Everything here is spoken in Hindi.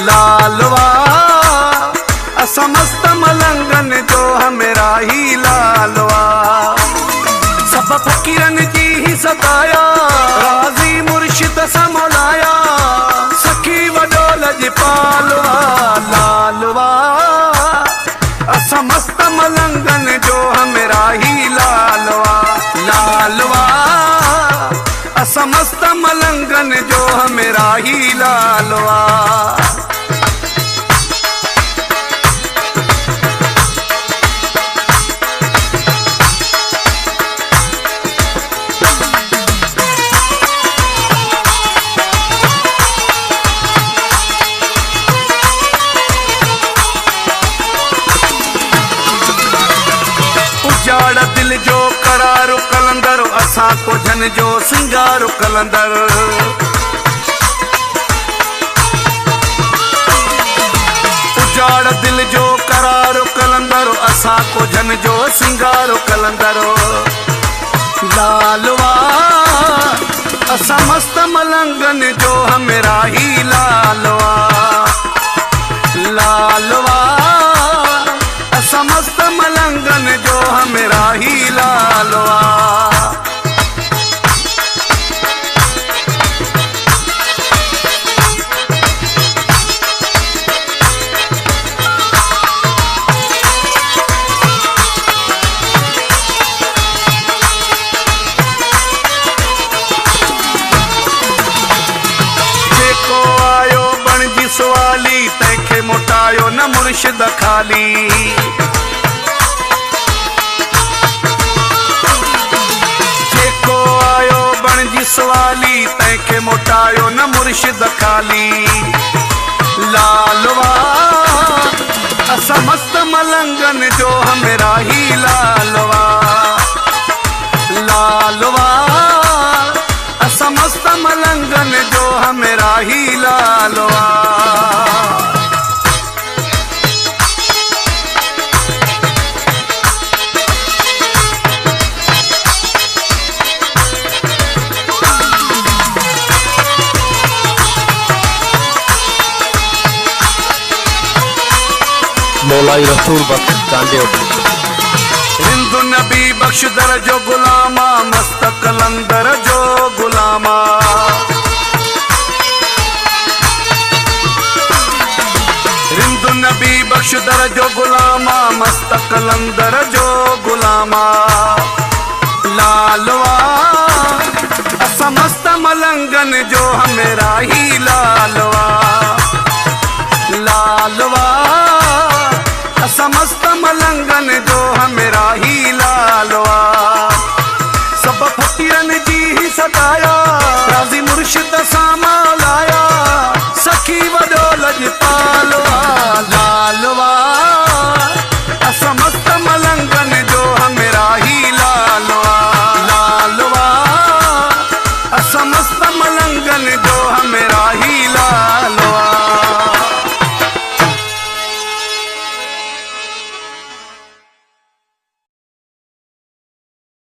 लालवा समस्त मलंगन जो हमेरा ही लालवा। सब फकीरन जी ही सताया, राजी मुर्शिद समोलाया, सखी वडोल जी पालवा। लालवा समस्त मलंगन जो हमेरा ही लालवा। लालवा समस्त मलंगन जो हमेरा ही लालवा। उजाड़ दिल जो करारो कलंदर, असा को जन जो सिंगारो कलंदर। उजाड़ दिल जो करारो कलंदर, असा को जन जो सिंगारो कलंदर। लालवा समस्त मलंगन जो हमेरा ही लालवा। लालवा समस्त मलंगन जो हमेरा ही लालवा। जेको आयो बणजी सवाली, तंहिंखे मोटायो न मुर्शिद खाली। जेको आयो बणजी सवाली, तंहिंखे मोटायो न मुर्शिद खाली। लालवा समस्त मलंगन जो हमेरा ही लालवा। लालवा समस्त मलंगन जो हमेरा ही लालवा। मौलाई रसूल बख्श चांदे। हिंदू नबी बख्श दर जो गुलामा, मस्त कलंदर जो गुलामा। हिंदू नबी बख्श दर जो गुलामा, मस्त कलंदर जो गुलामा। लालवा समस्त मलंगन जो हमेरा ही लालवा।